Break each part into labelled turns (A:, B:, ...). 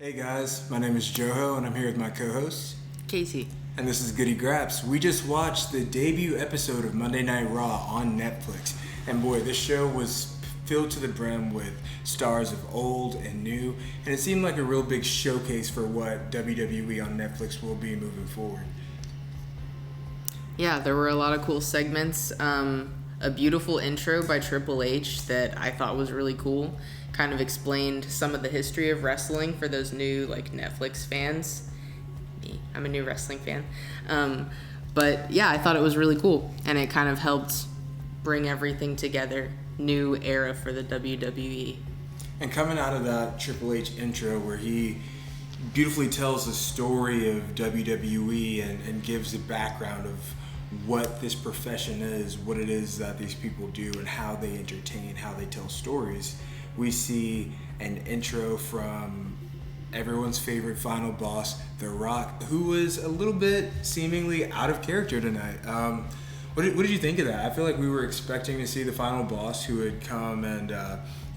A: Hey guys, my name is Joho and I'm here with my co-host,
B: Casey.
A: and this is Goody Graps. We just watched the debut episode of Monday Night Raw on Netflix, and boy, this show was filled to the brim with stars of old and new, and it seemed like a real big showcase for what WWE on Netflix will be moving forward.
B: Yeah, there were a lot of cool segments. A beautiful intro by Triple H that I thought was really cool. Kind of explained some of the history of wrestling for those new Netflix fans. Me, I'm a new wrestling fan. But yeah, I thought it was really cool, and it kind of helped bring everything together. New era for the WWE.
A: And coming out of that Triple H intro where he beautifully tells the story of WWE and gives a background of what this profession is, what it is that these people do, and how they entertain, how they tell stories, we see an intro from everyone's favorite final boss, The Rock, who was a little bit seemingly out of character tonight. What did you think of that? I feel like we were expecting to see the final boss who had come and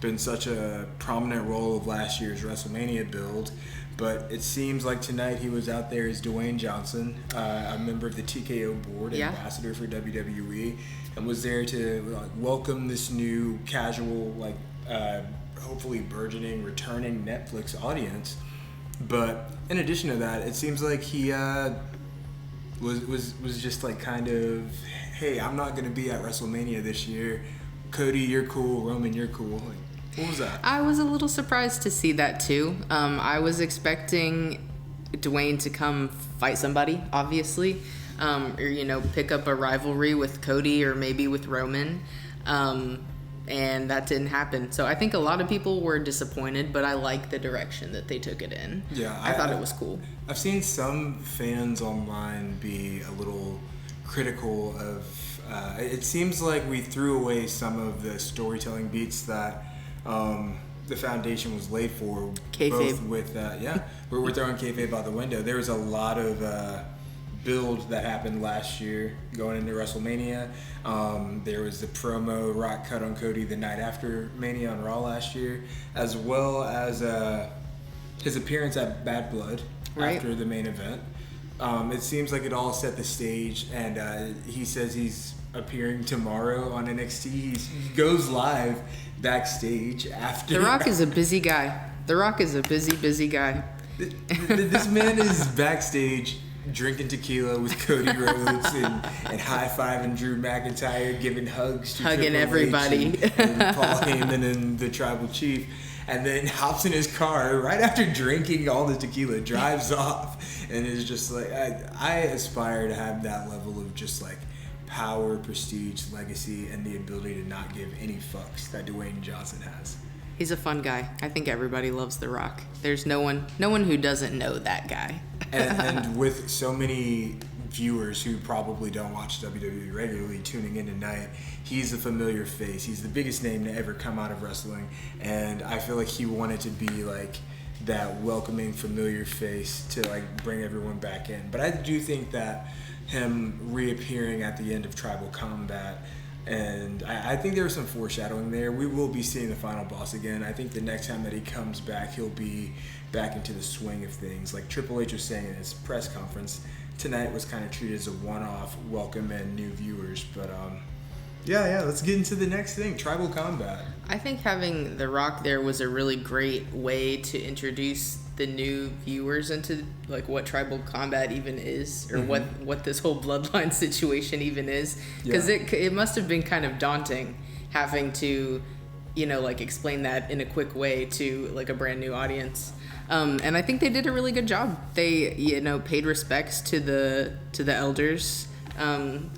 A: been such a prominent role of last year's WrestleMania build, but it seems like tonight he was out there as Dwayne Johnson, a member of the TKO board, ambassador for WWE, and was there to welcome this new casual, hopefully burgeoning, returning Netflix audience. But in addition to that, it seems like he was just kind of, hey, I'm not going to be at WrestleMania this year. Cody, you're cool. Roman, you're cool. What was that?
B: I was a little surprised to see that too. I was expecting Dwayne to come fight somebody, obviously, or pick up a rivalry with Cody or maybe with Roman, and that didn't happen. So I think a lot of people were disappointed, but I like the direction that they took it in.
A: Yeah,
B: I thought it was cool.
A: I've seen some fans online be a little critical of. It seems like we threw away some of the storytelling beats that the foundation was laid for.
B: Kayfabe.
A: Both with we're throwing kayfabe out the window. There was a lot of build that happened last year going into WrestleMania. There was the promo Rock cut on Cody the night after Mania on Raw last year, as well as his appearance at Bad Blood after the main event. It seems like it all set the stage, and he says he's appearing tomorrow on NXT. He goes live backstage after.
B: The Rock is a busy guy. The Rock is a busy guy.
A: This man is backstage drinking tequila with Cody Rhodes and high-fiving Drew McIntyre, giving hugs to
B: Hugging
A: Triple
B: everybody.
A: H and Paul Heyman and the Tribal Chief, and then hops in his car right after drinking all the tequila, drives off, and is just like, I aspire to have that level of just power, prestige, legacy, and the ability to not give any fucks that Dwayne Johnson has.
B: He's a fun guy. I think everybody loves The Rock. There's no one who doesn't know that guy.
A: and with so many viewers who probably don't watch WWE regularly tuning in tonight, he's a familiar face. He's the biggest name to ever come out of wrestling, and I feel like he wanted to be that welcoming, familiar face to bring everyone back in. But I do think that him reappearing at the end of Tribal Combat, and I think there was some foreshadowing there. We will be seeing the final boss again. I think the next time that he comes back, he'll be back into the swing of things. Like Triple H was saying in his press conference, tonight was kind of treated as a one-off welcome and new viewers. But let's get into the next thing, Tribal Combat.
B: I think having The Rock there was a really great way to introduce the new viewers into what Tribal Combat even is, or what this whole bloodline situation even is, because it must have been kind of daunting having to explain that in a quick way to a brand new audience, and I think they did a really good job. They paid respects to the elders,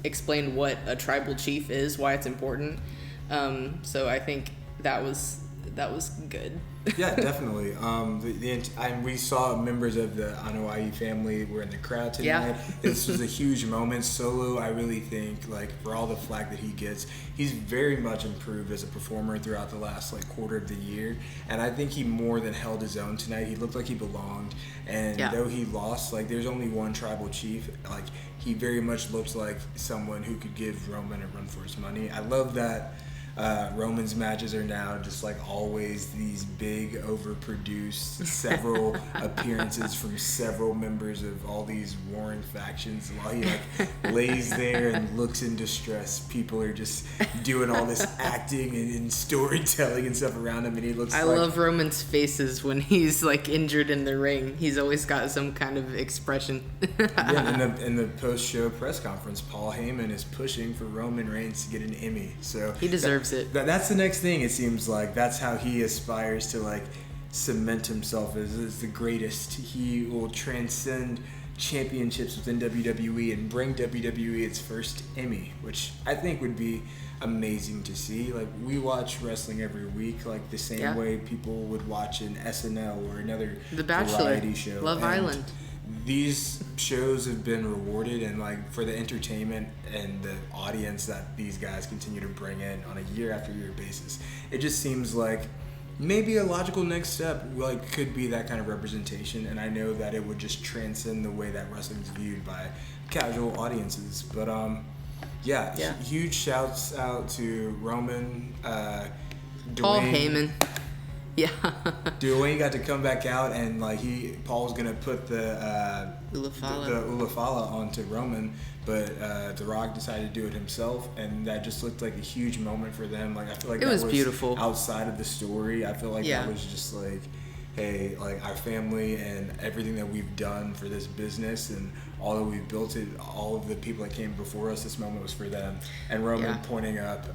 B: explained what a tribal chief is, why it's important, so I think that was good.
A: Yeah, definitely. We saw members of the Anoa'i family were in the crowd tonight.
B: Yeah.
A: This was a huge moment. Solo, I really think, for all the flack that he gets, he's very much improved as a performer throughout the last quarter of the year. And I think he more than held his own tonight. He looked like he belonged. And though he lost, there's only one tribal chief. He very much looks like someone who could give Roman a run for his money. I love that Roman's matches are now just like always these big, overproduced, several appearances from several members of all these warring factions. While he like lays there and looks in distress, people are just doing all this acting and storytelling and stuff around him, and he looks.
B: I love Roman's faces when he's like injured in the ring. He's always got some kind of expression.
A: Yeah, in the post-show press conference, Paul Heyman is pushing for Roman Reigns to get an Emmy. So
B: he deserves it.
A: That's the next thing. It seems like that's how he aspires to like cement himself as the greatest. He will transcend championships within WWE and bring WWE its first Emmy, which I think would be amazing to see. Like, we watch wrestling every week, like the same way people would watch an SNL or another
B: The Bachelor,
A: variety show.
B: Love Island.
A: These shows have been rewarded, and like for the entertainment and the audience that these guys continue to bring in on a year after year basis, it just seems like maybe a logical next step like could be that kind of representation. And I know that it would just transcend the way that wrestling is viewed by casual audiences. But huge shouts out to Roman,
B: Paul
A: Dwayne.
B: Heyman. Yeah.
A: Dwayne got to come back out, and like Paul's gonna put the Ulafala onto Roman, but The Rock decided to do it himself, and that just looked like a huge moment for them. Like, I feel like
B: it was beautiful.
A: Outside of the story, I feel like that was just like, hey, like our family and everything that we've done for this business and all that we've built it, all of the people that came before us, this moment was for them. And Roman pointing up,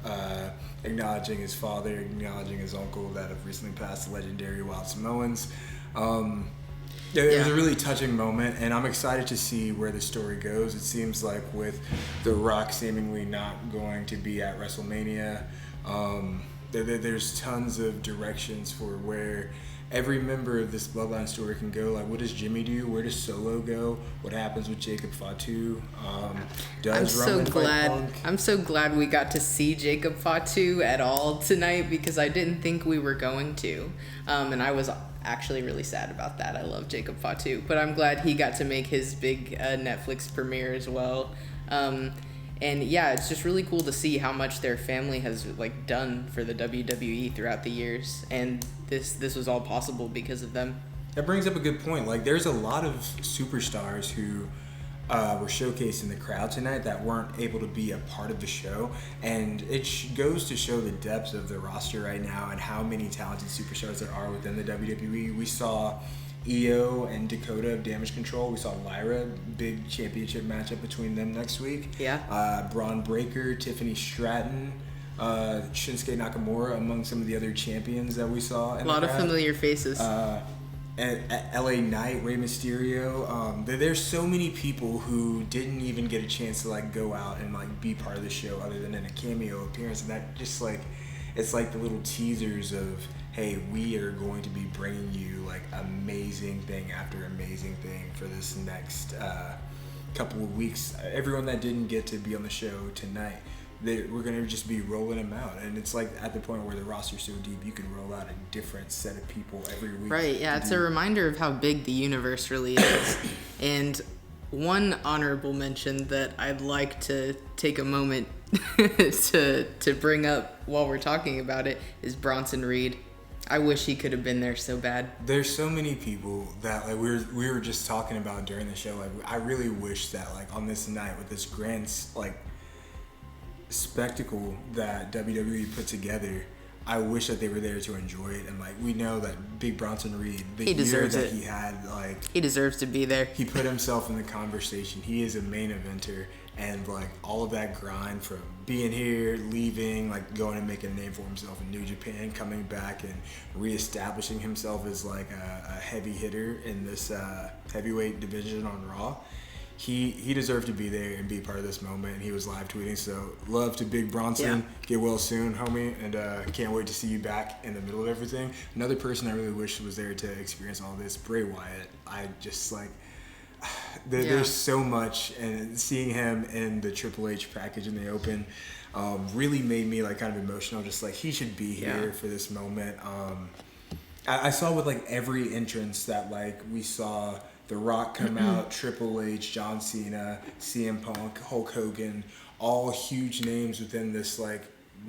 A: acknowledging his father, acknowledging his uncle that have recently passed, the legendary Wild Samoans. It was a really touching moment, and I'm excited to see where the story goes. It seems like with The Rock seemingly not going to be at WrestleMania, there's tons of directions for where every member of this bloodline story can go. Like, what does Jimmy do? Where does Solo go? What happens with Jacob Fatu?
B: I'm so glad we got to see Jacob Fatu at all tonight, because I didn't think we were going to. And I was actually really sad about that. I love Jacob Fatu, but I'm glad he got to make his big Netflix premiere as well. And yeah, it's just really cool to see how much their family has like done for the WWE throughout the years, and this was all possible because of them.
A: That brings up a good point. Like, there's a lot of superstars who were showcased in the crowd tonight that weren't able to be a part of the show, and it goes to show the depth of the roster right now and how many talented superstars there are within the WWE. We saw Io and Dakota of Damage Control. We saw Lyra, big championship matchup between them next week.
B: Yeah.
A: Braun Breaker, Tiffany Stratton, Shinsuke Nakamura, among some of the other champions that we saw.
B: A lot of familiar faces.
A: LA Knight, Rey Mysterio. There's so many people who didn't even get a chance to like go out and like be part of the show other than in a cameo appearance, and that just like, it's like the little teasers of, hey, we are going to be bringing you like amazing thing after amazing thing for this next couple of weeks. Everyone that didn't get to be on the show tonight, we're going to just be rolling them out. And it's like at the point where the roster's so deep, you can roll out a different set of people every week.
B: Right, yeah, it's a reminder of how big the universe really is. And one honorable mention that I'd like to take a moment to bring up while we're talking about it is Bronson Reed. I wish he could have been there so bad.
A: There's so many people that like we were just talking about during the show. Like, I really wish that like on this night with this grand like spectacle that WWE put together, I wish that they were there to enjoy it. And like, we know that Big Bronson Reed, the year that he had, like,
B: he deserves to be there.
A: He put himself in the conversation. He is a main eventer, and like all of that grind from being here, leaving, like going and making a name for himself in New Japan, coming back and reestablishing himself as like a heavy hitter in this heavyweight division on Raw. He deserved to be there and be part of this moment. He was live tweeting, so love to Big Bronson. Yeah. Get well soon, homie, and can't wait to see you back in the middle of everything. Another person I really wish was there to experience all this, Bray Wyatt. I just like, there's so much, and seeing him in the Triple H package in the Open really made me like kind of emotional. Just like, he should be here for this moment. I saw with like every entrance that like we saw The Rock come out, Triple H, John Cena, CM Punk, Hulk Hogan, all huge names within this like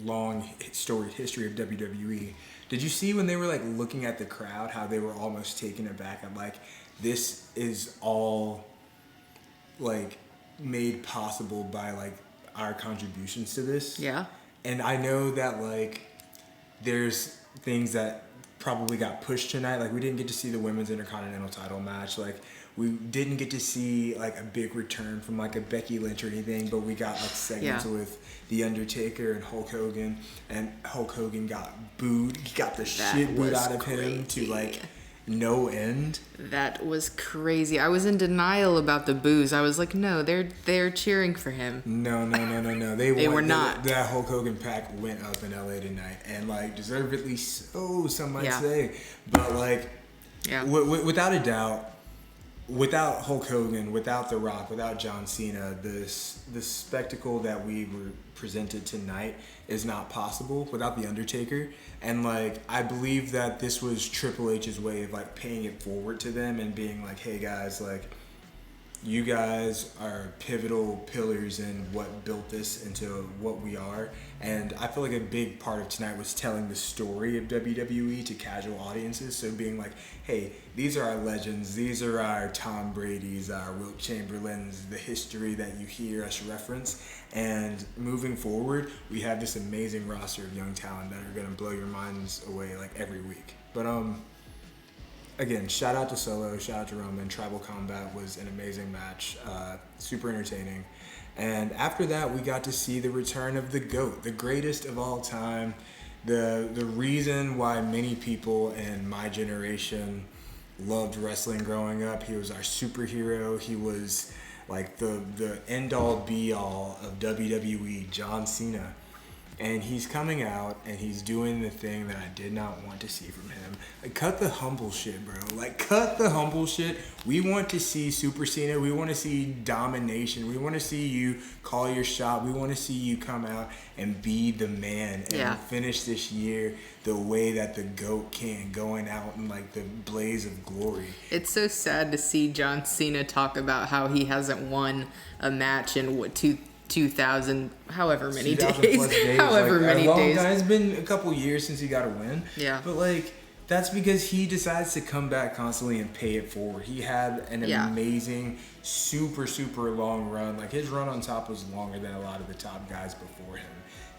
A: long storied history of WWE. Did you see when they were like looking at the crowd, how they were almost taken aback at like, this is all like made possible by like our contributions to this?
B: Yeah.
A: And I know that like there's things that probably got pushed tonight. Like we didn't get to see the women's intercontinental title match. Like we didn't get to see like a big return from like a Becky Lynch or anything, but we got like segments with The Undertaker and Hulk Hogan, and Hulk Hogan got booed. He got the shit booed out of him to like no end.
B: That was crazy. I was in denial about the boos. I was like, no, they're cheering for him.
A: No. They were not. That Hulk Hogan pack went up in LA tonight, and like deservedly so, some might say. But like, without a doubt, without Hulk Hogan, without The Rock, without John Cena, the spectacle that we were presented tonight is not possible without The Undertaker. And like, I believe that this was Triple H's way of like paying it forward to them and being like, hey guys, like, you guys are pivotal pillars in what built this into what we are. And I feel like a big part of tonight was telling the story of WWE to casual audiences. So being like, hey, these are our legends. These are our Tom Brady's, our Wilt Chamberlain's, the history that you hear us reference. And moving forward, we have this amazing roster of young talent that are going to blow your minds away like every week. But again, shout out to Solo, shout out to Roman. Tribal Combat was an amazing match, super entertaining. And after that, we got to see the return of the GOAT, the greatest of all time. The reason why many people in my generation loved wrestling growing up. He was our superhero. He was like the end-all, be-all of WWE, John Cena. And he's coming out and he's doing the thing that I did not want to see from him. Like, cut the humble shit, bro. Like, cut the humble shit. We want to see Super Cena. We want to see domination. We want to see you call your shot. We want to see you come out and be the man and finish this year the way that the GOAT can, going out in like the blaze of glory.
B: It's so sad to see John Cena talk about how he hasn't won a match in 2,000, however many days. However many days.
A: It's been a couple years since he got a win.
B: Yeah.
A: But like, that's because he decides to come back constantly and pay it forward. He had an amazing, super, super long run. Like, his run on top was longer than a lot of the top guys before him.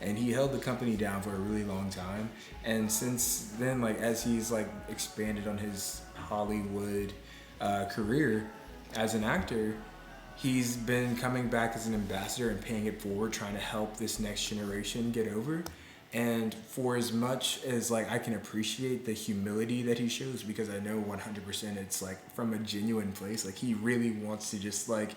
A: And he held the company down for a really long time. And since then, like, as he's like expanded on his Hollywood career as an actor, he's been coming back as an ambassador and paying it forward, trying to help this next generation get over. And for as much as like I can appreciate the humility that he shows, because I know 100% it's like from a genuine place, like he really wants to just like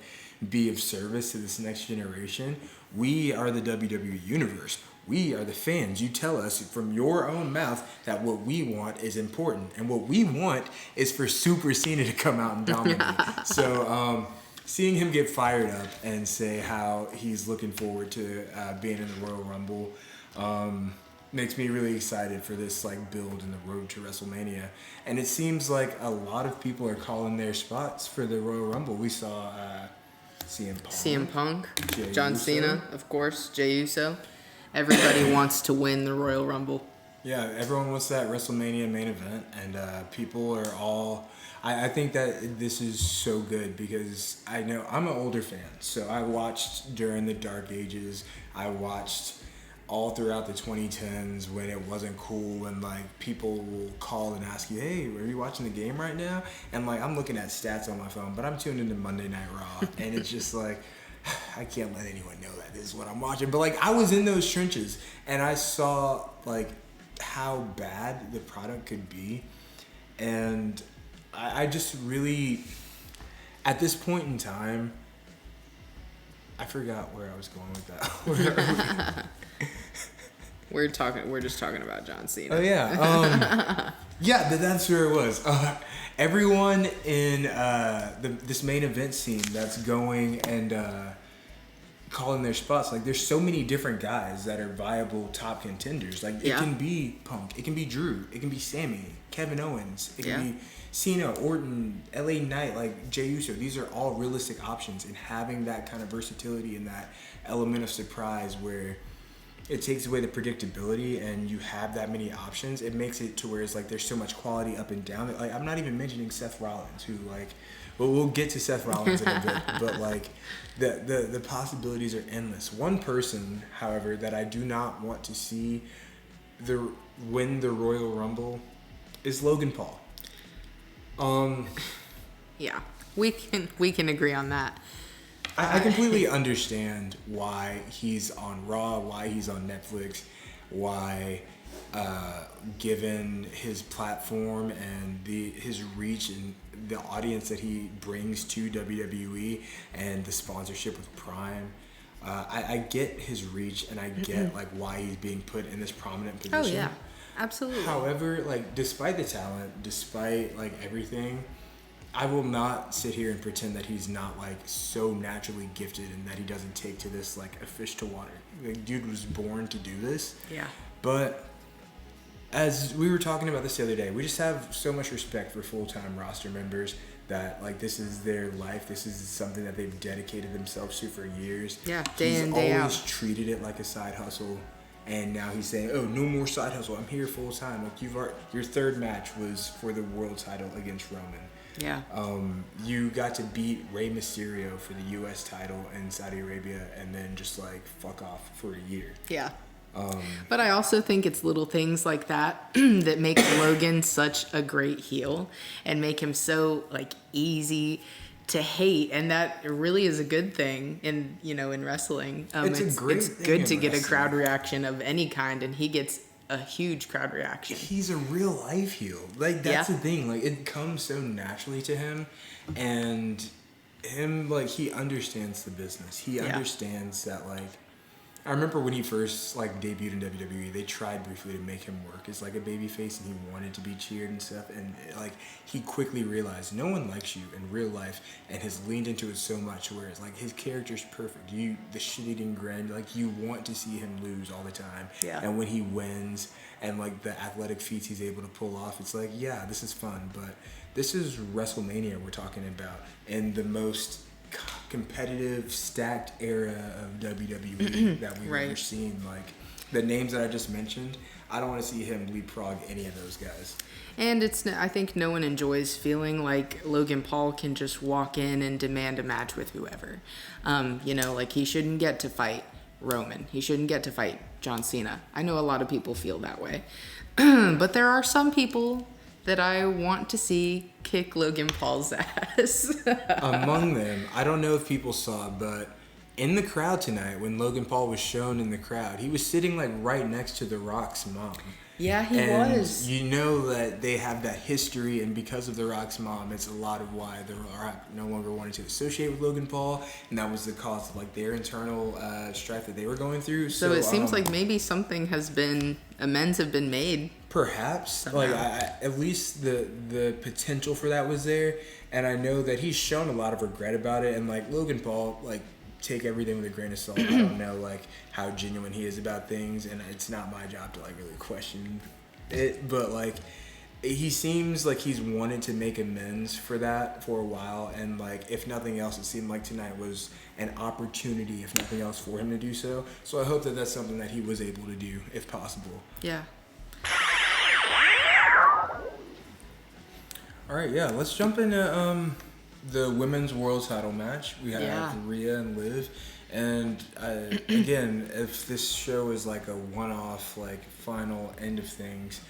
A: be of service to this next generation. We are the WWE universe. We are the fans. You tell us from your own mouth that what we want is important, and what we want is for Super Cena to come out and dominate. So seeing him get fired up and say how he's looking forward to being in the Royal Rumble makes me really excited for this like build in the road to WrestleMania. And it seems like a lot of people are calling their spots for the Royal Rumble. We saw CM Punk,
B: John Cena, of course, Jey Uso. Everybody wants to win the Royal Rumble.
A: Yeah, everyone wants that WrestleMania main event, and people are all... I think that this is so good because I know I'm an older fan, so I watched during the dark ages. I watched all throughout the 2010s when it wasn't cool, and like people will call and ask you, hey, are you watching the game right now? And like I'm looking at stats on my phone, but I'm tuned into Monday Night Raw, and it's just like, I can't let anyone know that this is what I'm watching. But like I was in those trenches and I saw like how bad the product could be, and I just really, at this point in time, I forgot where I was going with that.
B: We're just talking about John Cena.
A: Oh yeah, yeah, that's where it was. Everyone in this main event scene that's going and calling their spots. Like, there's so many different guys that are viable top contenders. Like, it can be Punk, it can be Drew, it can be Sammy, Kevin Owens, it can be Cena, Orton, LA Knight, like Jey Uso. These are all realistic options, and having that kind of versatility and that element of surprise where it takes away the predictability, and you have that many options. It makes it to where it's like there's so much quality up and down. Like, I'm not even mentioning Seth Rollins, who like, well, we'll get to Seth Rollins in a bit, but like the possibilities are endless. One person, however, that I do not want to see win the Royal Rumble is Logan Paul.
B: Yeah, we can agree on that.
A: I completely understand why he's on Raw, why he's on Netflix, why, given his platform and his reach and the audience that he brings to WWE and the sponsorship with Prime. I get his reach, and I get like why he's being put in this prominent position.
B: Oh yeah, absolutely.
A: However, like despite the talent, despite like everything, I will not sit here and pretend that he's not like so naturally gifted and that he doesn't take to this like a fish to water. The dude was born to do this.
B: Yeah.
A: But as we were talking about this the other day, we just have so much respect for full-time roster members that like this is their life. This is something that they've dedicated themselves to for years.
B: Yeah, day in, day out.
A: He's always treated it like a side hustle. And now he's saying, "Oh, no more side hustle. I'm here full time." Like your third match was for the world title against Roman.
B: Yeah.
A: You got to beat Rey Mysterio for the U.S. title in Saudi Arabia, and then just like fuck off for a year.
B: Yeah. But I also think it's little things like that that make Logan such a great heel and make him so like easy to hate, and that really is a good thing in wrestling. It's good to get a crowd reaction of any kind, and he gets a huge crowd reaction.
A: He's a real life heel. Like that's the thing. Like it comes so naturally to him, and him like he understands the business. He understands that like. I remember when he first like debuted in WWE, they tried briefly to make him work as like a babyface, and he wanted to be cheered and stuff. And like he quickly realized no one likes you in real life, and has leaned into it so much. Whereas like his character's perfect. The shit-eating grin, like you want to see him lose all the time.
B: Yeah.
A: And when he wins, and like the athletic feats he's able to pull off, it's like yeah, this is fun. But this is WrestleMania we're talking about, and the most competitive, stacked era of WWE that we've ever seen. Like the names that I just mentioned, I don't want to see him leapfrog any of those guys.
B: And I think no one enjoys feeling like Logan Paul can just walk in and demand a match with whoever. Like he shouldn't get to fight Roman. He shouldn't get to fight John Cena. I know a lot of people feel that way. But there are some people that I want to see kick Logan Paul's ass.
A: Among them, I don't know if people saw, but in the crowd tonight, when Logan Paul was shown in the crowd, he was sitting like right next to The Rock's mom.
B: Yeah, he was.
A: You know that they have that history, and because of The Rock's mom, it's a lot of why The Rock no longer wanted to associate with Logan Paul, and that was the cause of like their internal strife that they were going through.
B: So it seems like maybe something amends have been made.
A: Perhaps. Somehow. Like at least the potential for that was there, and I know that he's shown a lot of regret about it, and like Logan Paul, like take everything with a grain of salt. I don't know like how genuine he is about things, and it's not my job to like really question it, but like he seems like he's wanted to make amends for that for a while, and like if nothing else, it seemed like tonight was an opportunity, if nothing else, for him to do so. So I hope that that's something that he was able to do if possible.
B: Yeah.
A: All right, yeah, let's jump into the women's world title match. We have Rhea and Liv, and again, if this show is like a one-off, like final end of things,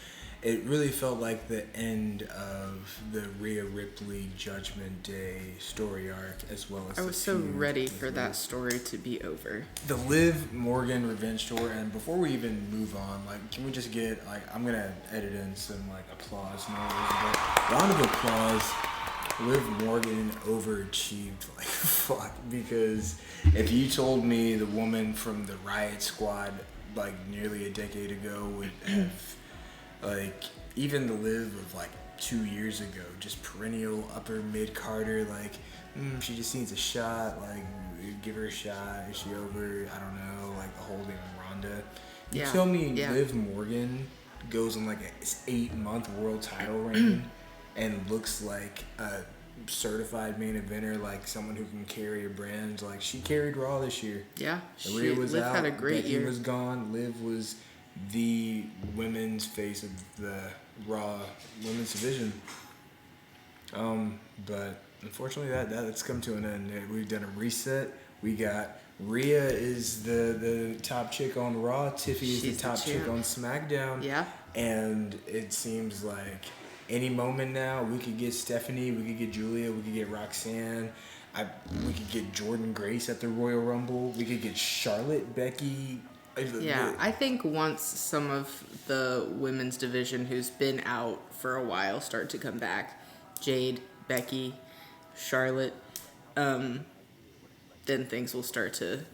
A: it really felt like the end of the Rhea Ripley Judgment Day story arc, as well as
B: I was so ready for that story to be over.
A: The Liv Morgan revenge tour, and before we even move on, like, can we just get like I'm gonna edit in some like applause noise, but round of applause. Liv Morgan overachieved like fuck, because if you told me the woman from the Riot Squad like nearly a decade ago would have like even the Liv of like 2 years ago, just perennial upper mid Carter, like she just needs a shot, like give her a shot, is she over? I don't know, like the whole thing with Ronda. You tell me Liv Morgan goes on like an 8-month world title reign and looks like a certified main eventer, like someone who can carry a brand. Like she carried Raw this year.
B: Yeah,
A: Rhea was
B: Liv
A: out.
B: had a great
A: Becky
B: year.
A: was gone. Liv was the women's face of the Raw women's division. But unfortunately, that's come to an end. We've done a reset. We got Rhea is the top chick on Raw. Tiffy is the top chick on SmackDown.
B: Yeah.
A: And it seems like any moment now, we could get Stephanie, we could get Julia, we could get Roxanne, we could get Jordan Grace at the Royal Rumble, we could get Charlotte, Becky.
B: Yeah, I think once some of the women's division who's been out for a while start to come back, Jade, Becky, Charlotte, then things will start to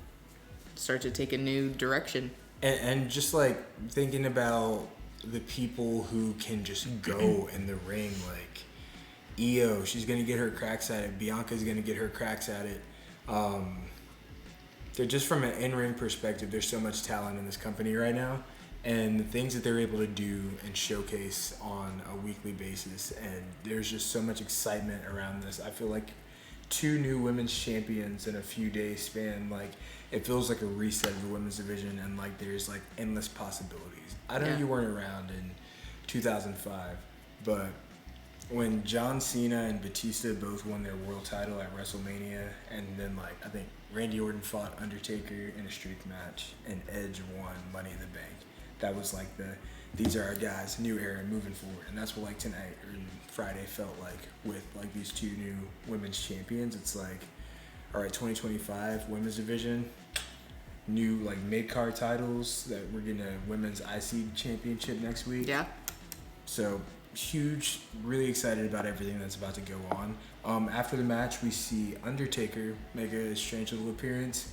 B: take a new direction.
A: And just like thinking about the people who can just go in the ring, like Io, she's gonna get her cracks at it. Bianca's gonna get her cracks at it. They're just from an in-ring perspective, there's so much talent in this company right now, and the things that they're able to do and showcase on a weekly basis, and there's just so much excitement around this. I feel like 2 new women's champions in a few days span, like it feels like a reset of the women's division, and like there's like endless possibilities. I know you weren't around in 2005, but when John Cena and Batista both won their world title at WrestleMania, and then like I think Randy Orton fought Undertaker in a streak match, and Edge won Money in the Bank. That was like these are our guys, new era moving forward, and that's what like tonight or Friday felt like with like these 2 new women's champions. It's like, all right, 2025 women's division, new like mid-card titles, that we're getting a women's IC championship next week.
B: Yeah.
A: So huge, really excited about everything that's about to go on. After the match, we see Undertaker make a strange little appearance.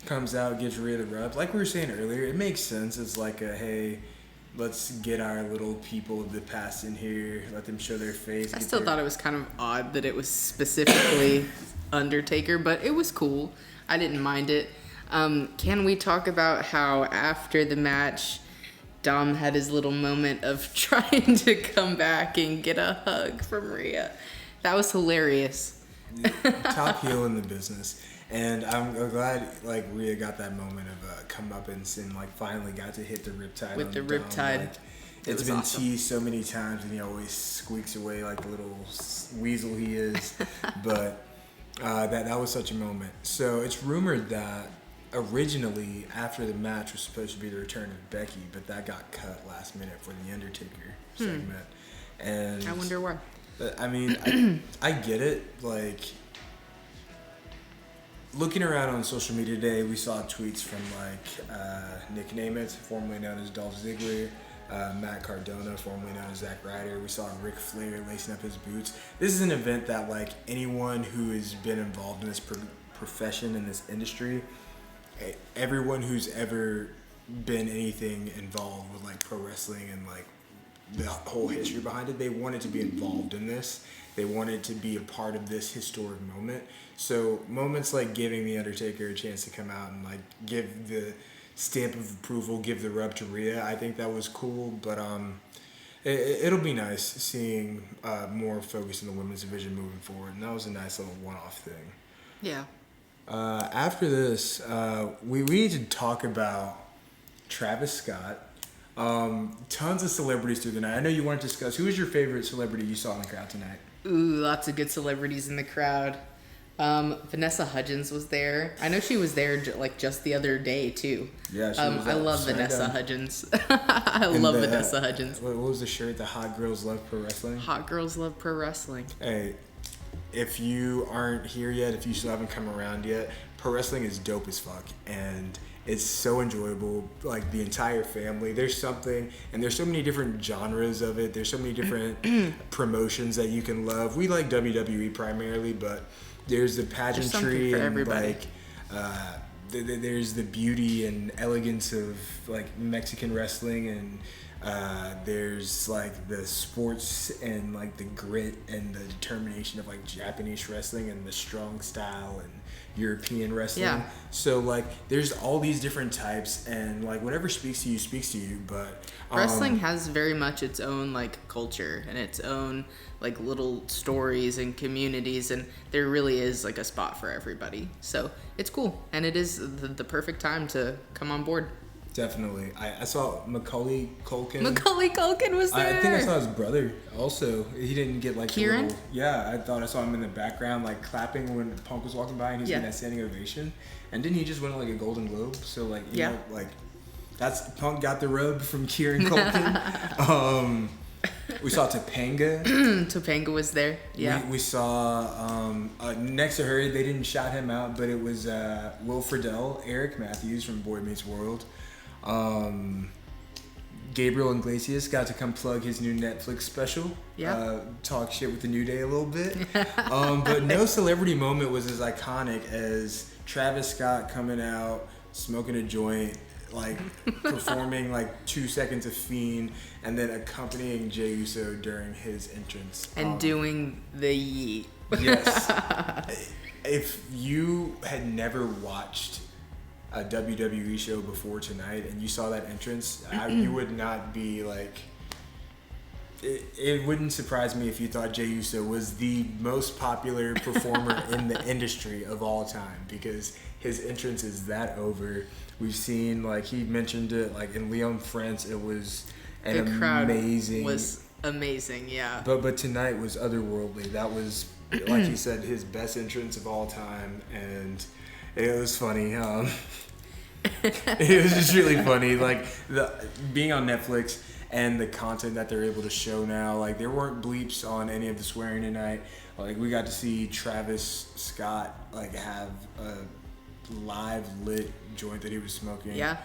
A: Comes out, gives Rhea the rub. Like we were saying earlier, it makes sense. It's like a, hey, let's get our little people of the past in here, let them show their face.
B: I still thought it was kind of odd that it was specifically Undertaker, but it was cool. I didn't mind it. Can we talk about how after the match, Dom had his little moment of trying to come back and get a hug from Rhea? That was hilarious.
A: Top heel in the business. And I'm glad like Rhea got that moment of comeuppance and like finally got to hit the riptide.
B: With the riptide.
A: Like, it's been awesome. Teased so many times, and he always squeaks away like the little weasel he is. But that was such a moment. So it's rumored that originally after the match was supposed to be the return of Becky, but that got cut last minute for the Undertaker segment. And
B: I wonder why.
A: I mean, I get it. Like, looking around on social media today, we saw tweets from like Nick Nemeth, formerly known as Dolph Ziggler, Matt Cardona, formerly known as Zack Ryder. We saw Ric Flair lacing up his boots. This is an event that like anyone who has been involved in this profession, in this industry, everyone who's ever been anything involved with like pro wrestling and like the whole history behind it, they wanted to be involved in this. They wanted to be a part of this historic moment. So moments like giving the Undertaker a chance to come out and like give the stamp of approval, give the rub to Rhea, I think that was cool. But it'll be nice seeing more focus in the women's division moving forward, and that was a nice little one-off thing.
B: Yeah.
A: After this, we need to talk about Travis Scott. Tons of celebrities through the night. I know you want to discuss, who is your favorite celebrity you saw in the crowd tonight?
B: Ooh, lots of good celebrities in the crowd. Vanessa Hudgens was there. I know she was there like just the other day too.
A: Yeah, she was.
B: I love Vanessa Hudgens. I love Vanessa Hudgens.
A: What was the shirt? The Hot Girls Love Pro Wrestling?
B: Hot Girls Love Pro Wrestling.
A: Hey, if you aren't here yet, if you still haven't come around yet, pro wrestling is dope as fuck, and it's so enjoyable. Like the entire family, there's something, and there's so many different genres of it. There's so many different promotions that you can love. We like WWE primarily, but there's the pageantry and everybody. Like there's the beauty and elegance of like Mexican wrestling, and There's like the sports and like the grit and the determination of like Japanese wrestling and the strong style and European wrestling.
B: Yeah.
A: So like there's all these different types, and like whatever speaks to you. But
B: wrestling has very much its own like culture and its own like little stories and communities, and there really is like a spot for everybody. So it's cool, and it is the perfect time to come on board.
A: Definitely. I saw Macaulay Culkin.
B: Macaulay Culkin was there.
A: I think I saw his brother also. He didn't get like
B: Kieran?
A: Yeah, I thought I saw him in the background like clapping when Punk was walking by and he's getting that standing ovation. And didn't he just win like a Golden Globe? So like, you know, like that's Punk got the rub from Kieran Culkin. We saw Topanga.
B: Topanga was there. Yeah.
A: We saw next to her, they didn't shout him out, but it was Will Friedle, Eric Matthews from Boy Meets World. Gabriel Iglesias got to come plug his new Netflix special.
B: Yeah.
A: Talk shit with the New Day a little bit. But no celebrity moment was as iconic as Travis Scott coming out, smoking a joint, like performing like 2 seconds of Fiend, and then accompanying Jey Uso during his entrance.
B: And doing the yeet.
A: Yes. If you had never watched a WWE show before tonight and you saw that entrance, you would not be like... It wouldn't surprise me if you thought Jey Uso was the most popular performer in the industry of all time, because his entrance is that over. We've seen, like, he mentioned it, like, in Lyon, France, it was an
B: the crowd
A: amazing...
B: was amazing, yeah.
A: But tonight was otherworldly. That was, like he said, his best entrance of all time, and it was funny. It was just really funny. Like, being on Netflix and the content that they're able to show now, like, there weren't bleeps on any of the swearing tonight. Like, we got to see Travis Scott, like, have a live lit joint that he was smoking.
B: Yeah.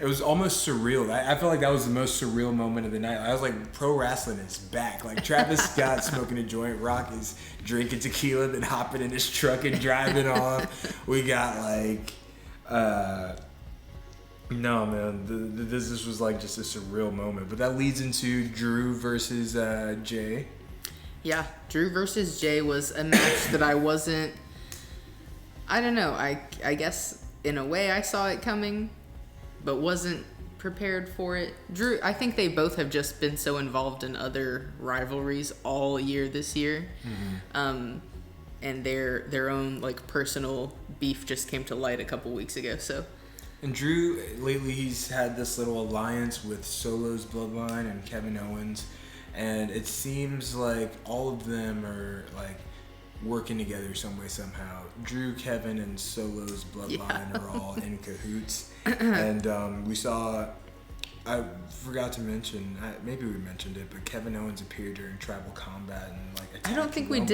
A: It was almost surreal. I felt like that was the most surreal moment of the night. I was like, pro wrestling is back. Like, Travis Scott smoking a joint, Rock is drinking tequila, then hopping in his truck and driving off. We got like, no man, this was like just a surreal moment. But that leads into Drew versus Jay.
B: Yeah, Drew versus Jay was a match that I wasn't. I don't know. I guess in a way I saw it coming, but wasn't prepared for it. Drew, I think they both have just been so involved in other rivalries all year this year. Mm-hmm. And their own like personal beef just came to light a couple weeks ago. So,
A: and Drew lately, he's had this little alliance with Solo's Bloodline and Kevin Owens, and it seems like all of them are like working together some way somehow. Drew, Kevin, and Solo's Bloodline are all in cahoots. And we saw, I forgot to mention, maybe we mentioned it, but Kevin Owens appeared during Tribal Combat and like attacked
B: I don't think
A: Roman.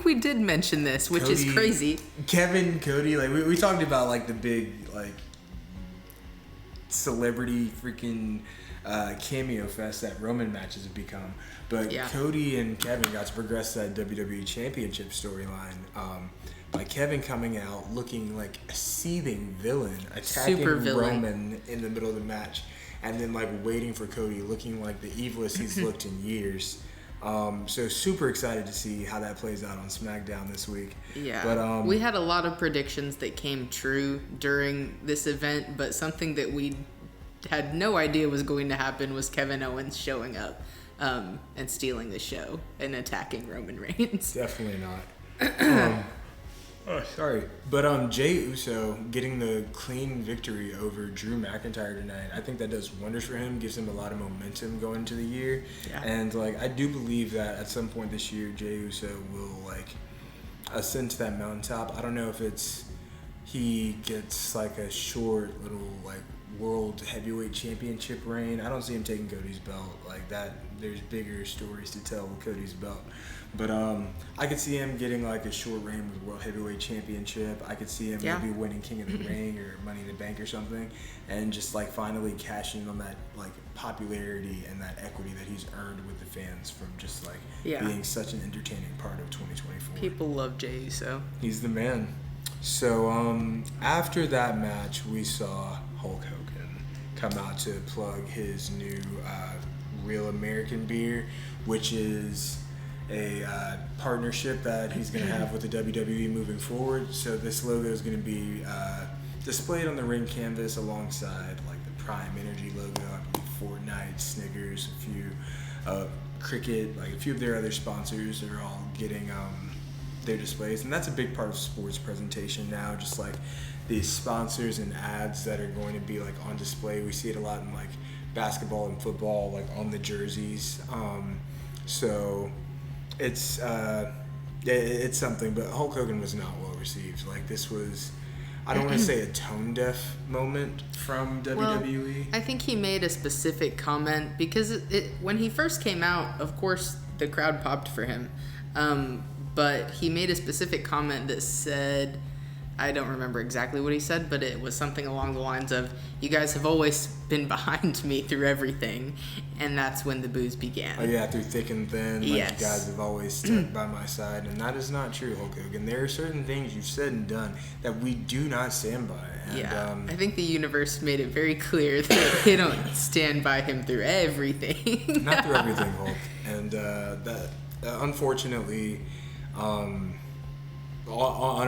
B: we did mention this, which is crazy.
A: Cody, like we talked about like the big like celebrity freaking cameo fest that Roman matches have become. But Cody and Kevin got to progress that WWE Championship storyline by Kevin coming out looking like a seething villain, attacking Roman in the middle of the match, and then like waiting for Cody, looking like the evilest he's looked in years. So super excited to see how that plays out on SmackDown this week.
B: Yeah,
A: but
B: we had a lot of predictions that came true during this event, but something that we had no idea was going to happen was Kevin Owens showing up and stealing the show and attacking Roman Reigns.
A: Definitely not. Sorry. But Jey Uso getting the clean victory over Drew McIntyre tonight, I think that does wonders for him, gives him a lot of momentum going into the year. Yeah. And like I do believe that at some point this year Jey Uso will like ascend to that mountaintop. I don't know if it's he gets like a short little like world heavyweight championship reign. I don't see him taking Cody's belt like that. There's bigger stories to tell with Cody's belt. But I could see him getting like a short reign with World Heavyweight Championship. I could see him maybe winning King of the Ring or Money in the Bank or something, and just like finally cashing on that like popularity and that equity that he's earned with the fans from just like being such an entertaining part of 2024.
B: People love Jey Uso.
A: He's the man. So after that match, we saw Hulk Hogan come out to plug his new Real American beer, which is a partnership that he's going to have with the WWE moving forward. So this logo is going to be displayed on the ring canvas alongside like the Prime Energy logo, I believe Fortnite, Snickers, a few Cricket, like a few of their other sponsors are all getting their displays, and that's a big part of sports presentation now. Just like these sponsors and ads that are going to be like on display. We see it a lot in like basketball and football, like on the jerseys. So it's something. But Hulk Hogan was not well received. Like this was, I don't want to say a tone deaf moment from WWE.
B: Well, I think he made a specific comment because when he first came out, of course the crowd popped for him. But he made a specific comment that said, I don't remember exactly what he said, but it was something along the lines of, you guys have always been behind me through everything, and that's when the boos began.
A: Oh yeah, through thick and thin, like
B: yes.
A: You guys have always stuck by my side, and that is not true, Hulk Hogan. There are certain things you've said and done that we do not stand by. And,
B: yeah, I think the universe made it very clear that they don't stand by him through everything.
A: Not through everything, Hulk. And that, unfortunately, on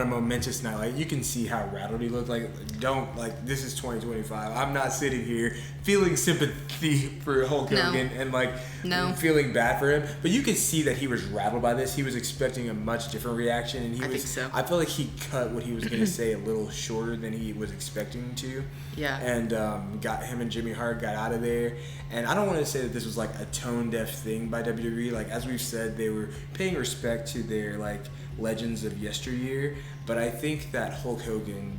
A: a momentous night, like you can see how rattled he looked. This is 2025. I'm not sitting here feeling sympathy for Hulk Hogan and feeling bad for him, but you could see that he was rattled by this. He was expecting a much different reaction, and
B: think so.
A: I feel like he cut what he was going to say a little shorter than he was expecting to.
B: Yeah.
A: And got him and Jimmy Hart got out of there. And I don't want to say that this was like a tone deaf thing by WWE. Like as we've said, they were paying respect to their like legends of yesteryear, but I think that Hulk Hogan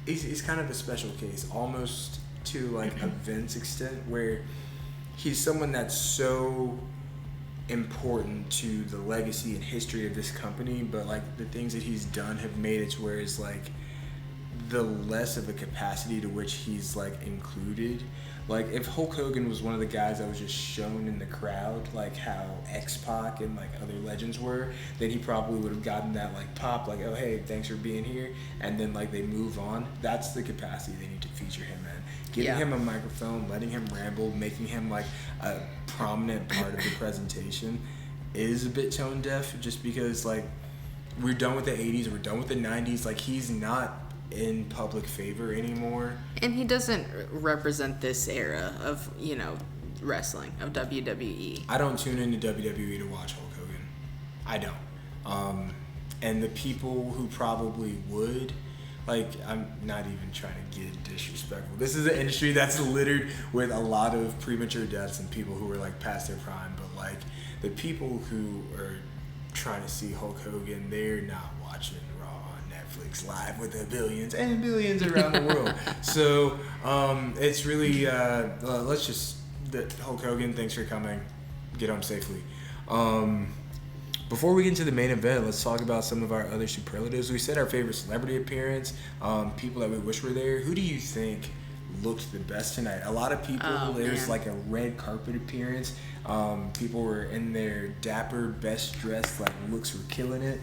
A: he's kind of a special case, almost to like a Vince extent, where he's someone that's so important to the legacy and history of this company, but like the things that he's done have made it to where it's like the less of a capacity to which he's like included. Like if Hulk Hogan was one of the guys that was just shown in the crowd, like how X-Pac and like other legends were, then he probably would have gotten that like pop, like, oh hey, thanks for being here, and then like they move on. That's the capacity they need to feature him in. Giving him a microphone, letting him ramble, making him like a prominent part of the presentation is a bit tone deaf, just because like we're done with the 80s, we're done with the 90s. Like he's not in public favor anymore, and
B: he doesn't represent this era of wrestling, of WWE.
A: I don't tune into WWE to watch Hulk Hogan. I don't. And the people who probably would, like, I'm not even trying to get disrespectful. This is an industry that's littered with a lot of premature deaths and people who are like past their prime, but like the people who are trying to see Hulk Hogan, they're not watching Netflix live with the billions and billions around the world. So it's really Hulk Hogan, thanks for coming. Get home safely. Before we get into the main event, let's talk about some of our other superlatives. We said our favorite celebrity appearance, people that we wish were there. Who do you think looked the best tonight? A lot of people, there's like a red carpet appearance. People were in their dapper, best dressed, like looks were killing it.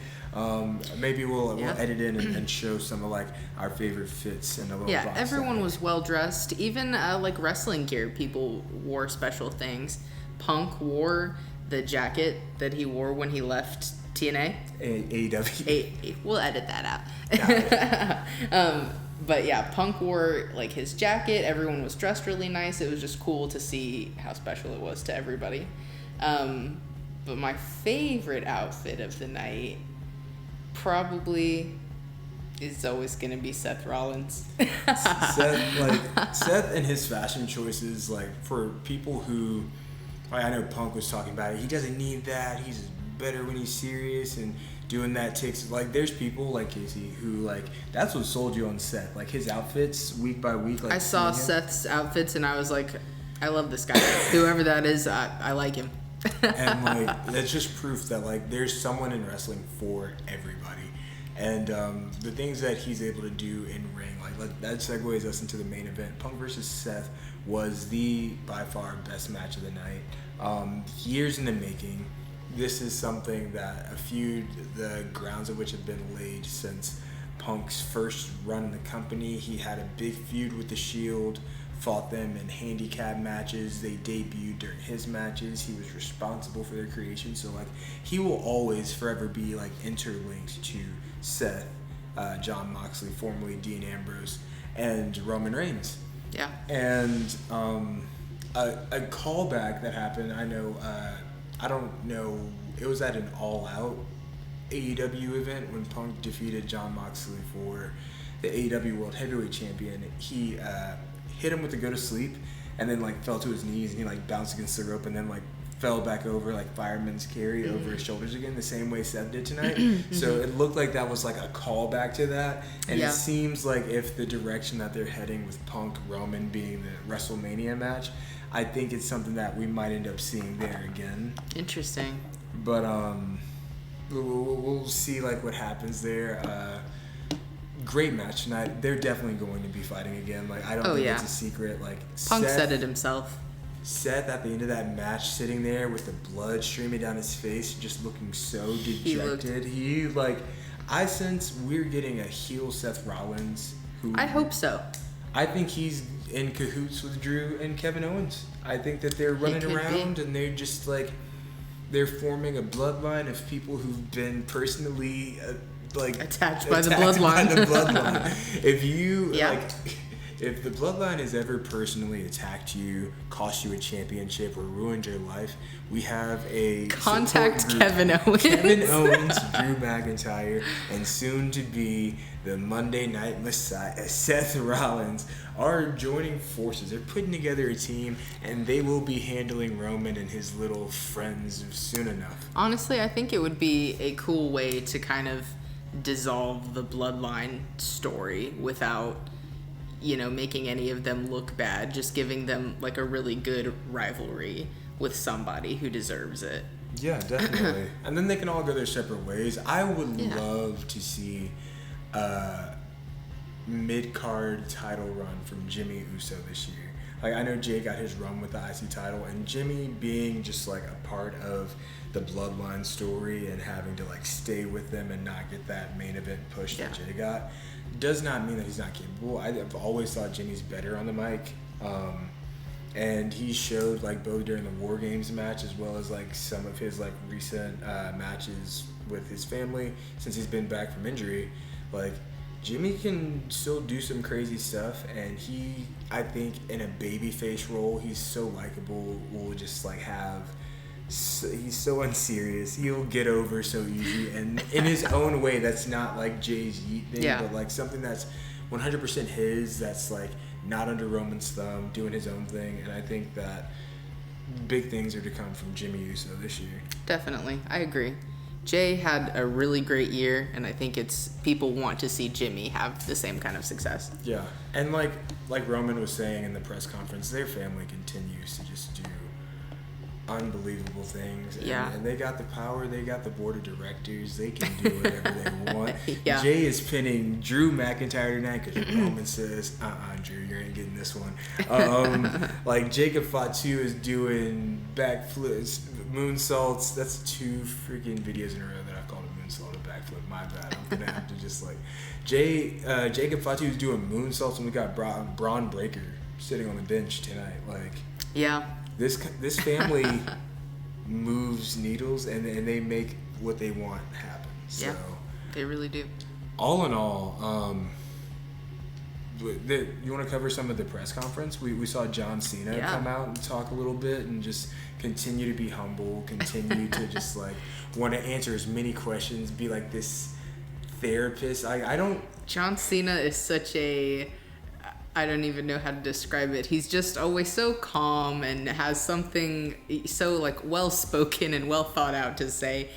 A: Maybe we'll edit in and show some of like our favorite fits in a little box.
B: Everyone was well dressed. Even like wrestling gear, people wore special things. Punk wore the jacket that he wore when he left TNA.
A: AEW.
B: We'll edit that out. But yeah, Punk wore like his jacket. Everyone was dressed really nice. It was just cool to see how special it was to everybody. But my favorite outfit of the night probably is always going to be Seth Rollins.
A: Seth and his fashion choices, like for people who, like, I know Punk was talking about it. He doesn't need that. He's better when he's serious, and doing that takes, like, there's people like Casey who, like, that's what sold you on Seth. Like his outfits week by week. Like
B: I saw Seth's outfits and I was like, I love this guy. Whoever that is, I like him.
A: And like that's just proof that like there's someone in wrestling for everybody, and the things that he's able to do in ring, like that segues us into the main event. Punk versus Seth was the by far best match of the night. Years in the making. This is something that the grounds of which have been laid since Punk's first run in the company. He had a big feud with the Shield fought them in handicap matches. They debuted during his matches. He was responsible for their creation. So like he will always forever be like interlinked to Seth, John Moxley, formerly Dean Ambrose, and Roman Reigns.
B: Yeah.
A: And a callback that happened, I know, I don't know, it was at an All Out AEW event when Punk defeated John Moxley for the AEW World Heavyweight Champion. He hit him with the go to sleep and then like fell to his knees and he like bounced against the rope and then like fell back over like fireman's carry over his shoulders again, the same way Seth did tonight. So it looked like that was like a callback to that. And it seems like if the direction that they're heading with Punk Roman being the WrestleMania match, I think it's something that we might end up seeing there again.
B: Interesting.
A: But we'll see like what happens there. Great match tonight. They're definitely going to be fighting again. Like I don't think it's a secret. Like
B: Punk said it himself.
A: Seth at the end of that match sitting there with the blood streaming down his face, just looking so dejected. He like, I sense we're getting a heel Seth Rollins. Who
B: I hope so.
A: I think he's in cahoots with Drew and Kevin Owens. I think that they're running around and they're just like, they're forming a bloodline of people who've been personally like
B: attacked by the bloodline.
A: If you like, if the bloodline has ever personally attacked you, cost you a championship, or ruined your life, we have a
B: contact Kevin Owens.
A: Kevin Owens, Drew McIntyre, and soon to be the Monday Night Messiah, Seth Rollins, are joining forces. They're putting together a team, and they will be handling Roman and his little friends soon enough.
B: Honestly, I think it would be a cool way to kind of dissolve the bloodline story without, you know, making any of them look bad, just giving them like a really good rivalry with somebody who deserves it.
A: Yeah, definitely. And then they can all go their separate ways. I would love to see a mid-card title run from Jimmy Uso this year. Like, I know Jay got his run with the IC title, and Jimmy being just like a part of the bloodline story and having to like stay with them and not get that main event push that Jay got does not mean that he's not capable. I've always thought Jimmy's better on the mic, and he showed like both during the War Games match as well as like some of his like recent matches with his family since he's been back from injury. Like, Jimmy can still do some crazy stuff, and he, I think, in a babyface role, he's so likable. Will just like have. He's so unserious. He'll get over so easy, and in his own way, that's not like Jay's yeet thing, but like something that's 100% his. That's like not under Roman's thumb, doing his own thing. And I think that big things are to come from Jimmy Uso this year.
B: Definitely, I agree. Jay had a really great year, and I think it's people want to see Jimmy have the same kind of success.
A: Yeah, and like Roman was saying in the press conference, their family continues to just do unbelievable things, and they got the power, they got the board of directors, they can do whatever they want. Jay is pinning Drew McIntyre tonight because Roman says, Drew, you ain't getting this one. Like Jacob Fatu is doing backflips, moonsaults. That's 2 freaking videos in a row that I've called a moonsault a backflip. My bad. I'm gonna have to just like Jacob Fatu is doing moonsaults, and we got Braun Breaker sitting on the bench tonight. Like, This family moves needles, and they make what they want happen. So,
B: they really do.
A: All in all, you want to cover some of the press conference? We saw John Cena come out and talk a little bit and just continue to be humble, continue to just like want to answer as many questions, be like this therapist.
B: John Cena is such a... I don't even know how to describe it. He's just always so calm and has something so like well spoken and well thought out to say.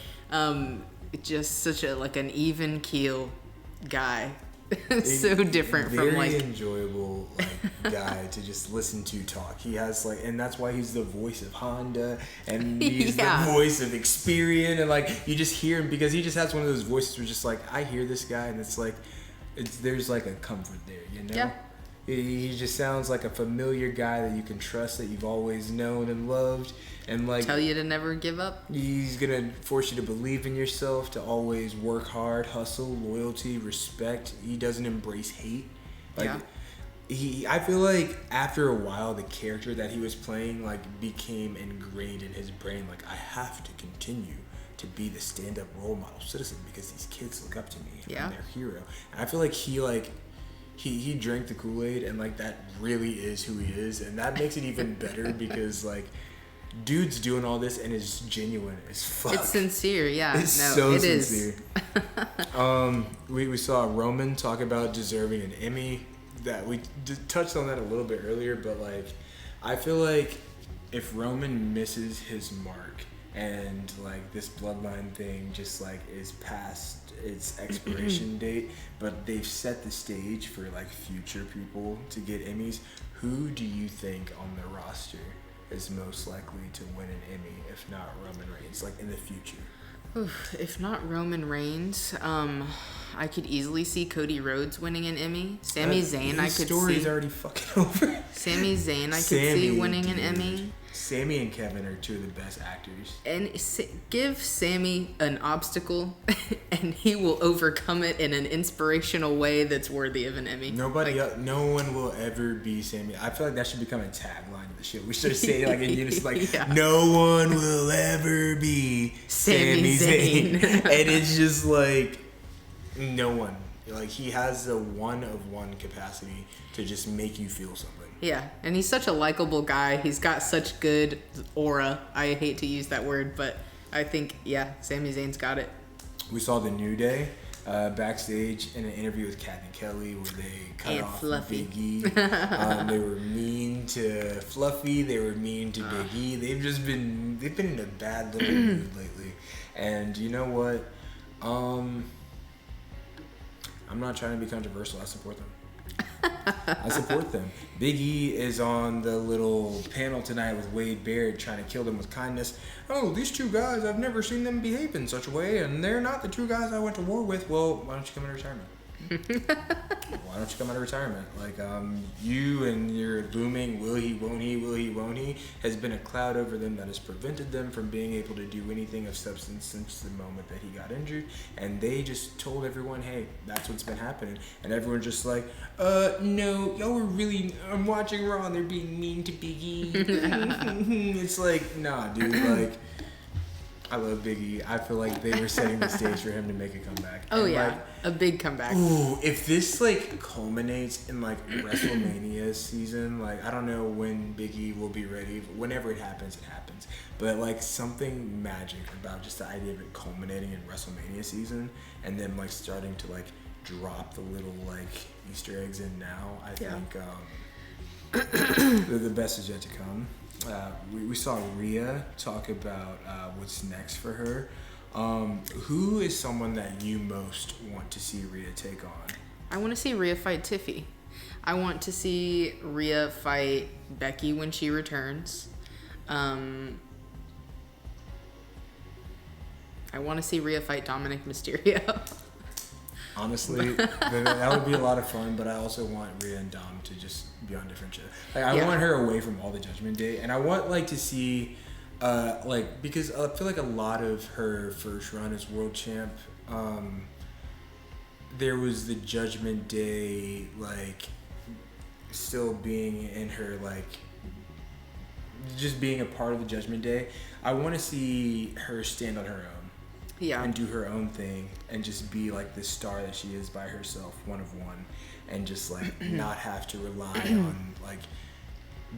B: Just such a like an even keel guy. So different from like
A: very enjoyable guy to just listen to talk. He has like, and that's why he's the voice of Honda, and he's the voice of Experian, and like you just hear him because he just has one of those voices where just like I hear this guy and it's like there's like a comfort there, you know. He just sounds like a familiar guy that you can trust, that you've always known and loved, and like
B: tell you to never give up.
A: He's gonna force you to believe in yourself, to always work hard, hustle, loyalty, respect. He doesn't embrace hate. Like I feel like after a while, the character that he was playing like became ingrained in his brain. Like, I have to continue to be the stand-up role model citizen because these kids look up to me.
B: Yeah.
A: I'm their hero. And I feel like he drank the Kool-Aid, and like that really is who he is, and that makes it even better because like dude's doing all this and is genuine as fuck.
B: It's sincere, yeah.
A: It's sincere. We saw Roman talk about deserving an Emmy. That we touched on that a little bit earlier, but like I feel like if Roman misses his mark and like this bloodline thing just like is past its expiration date, but they've set the stage for like future people to get Emmys, who do you think on the roster is most likely to win an Emmy if not Roman Reigns, like in the future?
B: If not Roman Reigns, I could easily see Cody Rhodes winning an Emmy. Sami Zayn, I could see. His
A: story's already fucking over.
B: Sami Zayn, I could see winning an Emmy.
A: Sammy and Kevin are two of the best actors.
B: And give Sammy an obstacle, and he will overcome it in an inspirational way that's worthy of an Emmy.
A: No one will ever be Sammy. I feel like that should become a tagline of the show. We should say like in unison, like no one will ever be Sami Zayn. And it's just like no one. Like he has the one of one capacity to just make you feel something.
B: Yeah, and he's such a likable guy. He's got such good aura. I hate to use that word, but I think, Sami Zayn's got it.
A: We saw the New Day backstage in an interview with Kathy Kelly where they cut off
B: Fluffy.
A: Big E. They were mean to Fluffy. They were mean to Big E. They've been in a bad little mood lately. And you know what? I'm not trying to be controversial. I support them. I support them. Big E is on the little panel tonight with Wade Barrett trying to kill them with kindness. Oh, these two guys, I've never seen them behave in such a way, and they're not the two guys I went to war with. Well, why don't you come into retirement? Why don't you come out of retirement? Like, you and your looming will he, won't he has been a cloud over them that has prevented them from being able to do anything of substance since the moment that he got injured. And they just told everyone, hey, that's what's been happening. And everyone's just like, no, y'all were really, I'm watching Raw and they're being mean to Big E. It's like, nah, dude, like, I love Big E. I feel like they were setting the stage for him to make a comeback.
B: Oh,
A: and
B: yeah.
A: Like,
B: a big comeback.
A: Ooh, if this, like, culminates in, like, WrestleMania season, like, I don't know when Big E will be ready. Whenever it happens, it happens. But, like, something magic about just the idea of it culminating in WrestleMania season and then, like, starting to, like, drop the little, like, Easter eggs in now, I think the best is yet to come. We saw Rhea talk about what's next for her. Who is someone that you most want to see Rhea take on?
B: I want to see Rhea fight Tiffy. I want to see Rhea fight Becky when she returns. I want to see Rhea fight Dominic Mysterio.
A: Honestly, that would be a lot of fun, but I also want Rhea and Dom to just be on different shows. Like, I want her away from all the Judgment Day, and I want, like, to see, because I feel like a lot of her first run as world champ, there was the Judgment Day, like, still being in her, like, just being a part of the Judgment Day. I want to see her stand on her own.
B: Yeah.
A: And do her own thing and just be like the star that she is by herself, one of one, and just like not have to rely on like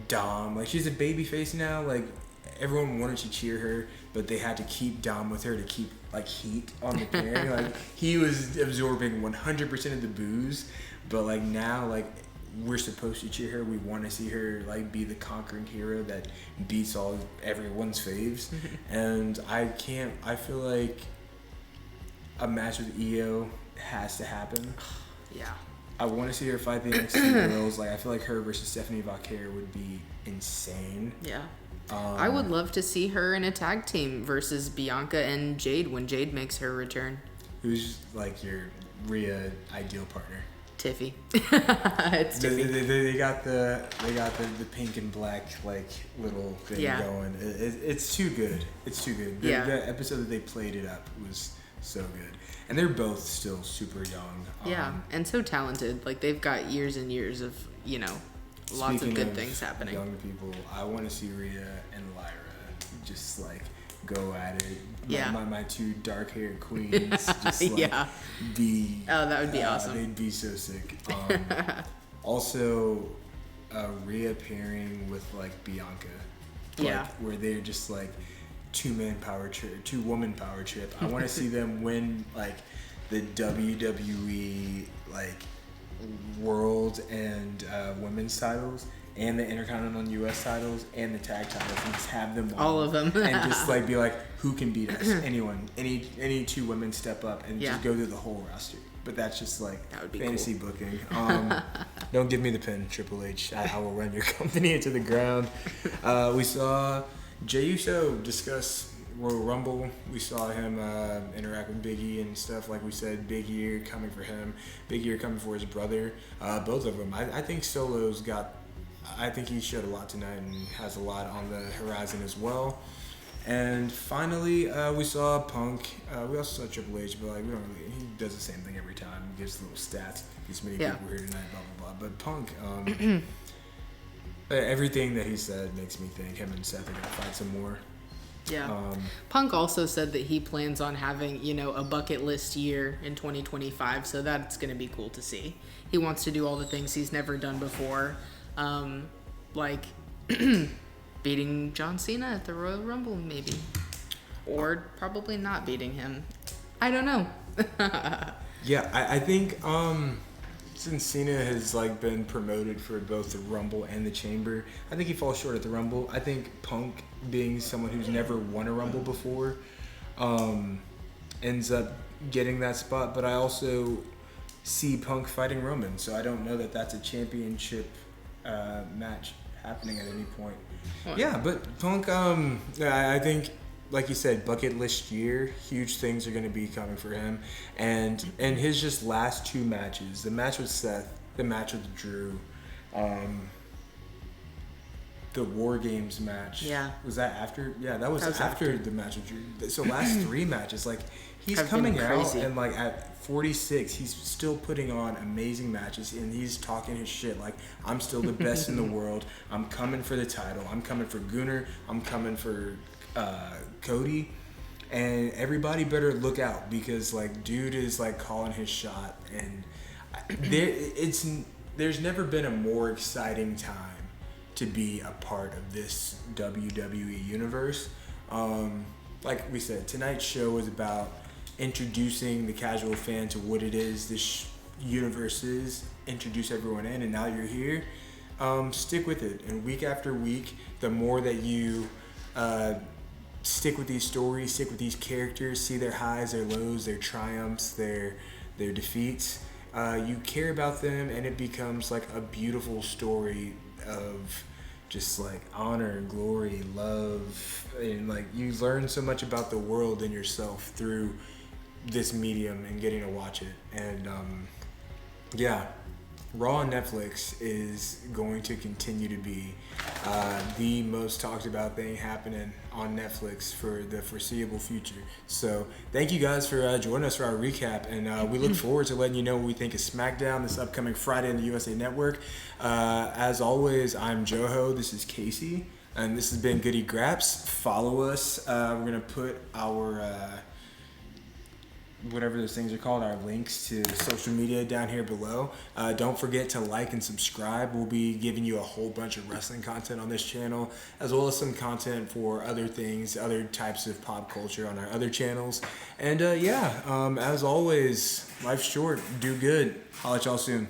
A: Dom. Like, she's a baby face now. Like, everyone wanted to cheer her, but they had to keep Dom with her to keep like heat on the pairing. Like, he was absorbing 100% of the boos, but like now, like, we're supposed to cheer her. We want to see her like be the conquering hero that beats everyone's faves. And I feel like a match with Io has to happen.
B: Yeah.
A: I want to see her fight the NXT girls. Like, I feel like her versus Stephanie Vaquer would be insane.
B: Yeah. I would love to see her in a tag team versus Bianca and Jade when Jade makes her return.
A: Who's like your Rhea ideal partner?
B: Tiffy. It's Tiffy.
A: They got the pink and black like little thing going. It's too good. It's too good. The episode that they played it up was so good, and they're both still super young.
B: And so talented. Like, they've got years and years of you know, lots
A: Speaking
B: of good things happening.
A: Young people, I want to see Rhea and Lyra just like go at it.
B: Yeah.
A: My two dark haired queens just like be.
B: Oh, that would be awesome.
A: They'd be so sick. Also, Rhea pairing with like Bianca. Like, where they're just like two woman power trip. I want to see them win like the WWE like world and women's titles and the Intercontinental US titles and the tag titles and just have them
B: all of them
A: and just like be like, who can beat us? Anyone, any two women step up and just go through the whole roster. But that's just like fantasy booking. Don't give me the pin, Triple H. I will run your company into the ground. We saw Jey Uso discuss Royal Rumble. We saw him interact with Big E and stuff. Like we said, big year coming for him. Big year coming for his brother. Both of them. I think Solo's got... I think he showed a lot tonight and has a lot on the horizon as well. And finally, we saw Punk. We also saw Triple H, but like we don't really. He does the same thing every time. He gives little stats. This many people here tonight. Blah blah blah. But Punk, everything that he said makes me think him and Seth are gonna fight some more.
B: Yeah. Punk also said that he plans on having, you know, a bucket list year in 2025. So that's gonna be cool to see. He wants to do all the things he's never done before, like. Beating John Cena at the Royal Rumble, maybe. Or probably not beating him. I don't know.
A: Yeah, I think since Cena has like been promoted for both the Rumble and the Chamber, I think he falls short at the Rumble. I think Punk, being someone who's never won a Rumble before, ends up getting that spot. But I also see Punk fighting Roman, so I don't know that that's a championship match happening at any point. Yeah, but Punk, I think, like you said, bucket list year, huge things are going to be coming for him. And his just last two matches, the match with Seth, the match with Drew, the War Games match. Yeah. Was that after? Yeah, that was after the match with Drew. So last three matches, like, he's coming out and like at 46, he's still putting on amazing matches and he's talking his shit like, I'm still the best in the world. I'm coming for the title. I'm coming for Gunnar. I'm coming for Cody. And everybody better look out because like dude is like calling his shot and there's never been a more exciting time to be a part of this WWE universe. Like we said, tonight's show was about introducing the casual fan to what it is this universe is, introduce everyone in, and now you're here. Stick with it, and week after week, the more that you stick with these stories, stick with these characters, see their highs, their lows, their triumphs, their defeats, you care about them, and it becomes like a beautiful story of just like honor and glory, love, and like you learn so much about the world and yourself through this medium and getting to watch it. And Raw on Netflix is going to continue to be the most talked about thing happening on Netflix for the foreseeable future. So thank you guys for joining us for our recap, and we look forward to letting you know what we think of SmackDown this upcoming Friday in the USA Network. As always, I'm Joho, this is Casey, and this has been Goody Graps. Follow us. We're going to put our whatever those things are called, our links to social media down here below. Don't forget to like and subscribe. We'll be giving you a whole bunch of wrestling content on this channel, as well as some content for other things, other types of pop culture on our other channels. And as always, life's short. Do good. I'll let y'all soon.